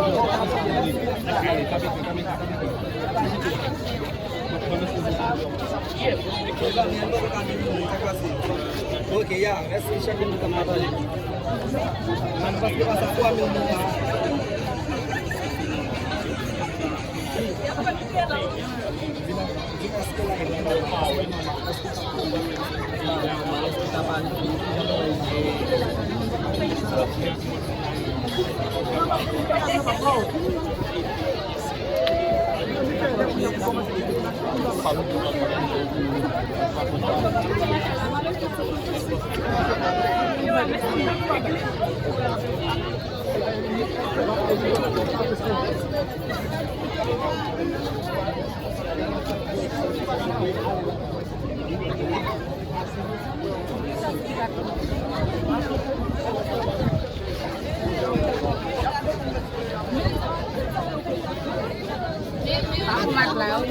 Oke ya, saya siapin bukan mata ini. Nanti pas kita aku ambil bunga. Không mặc lão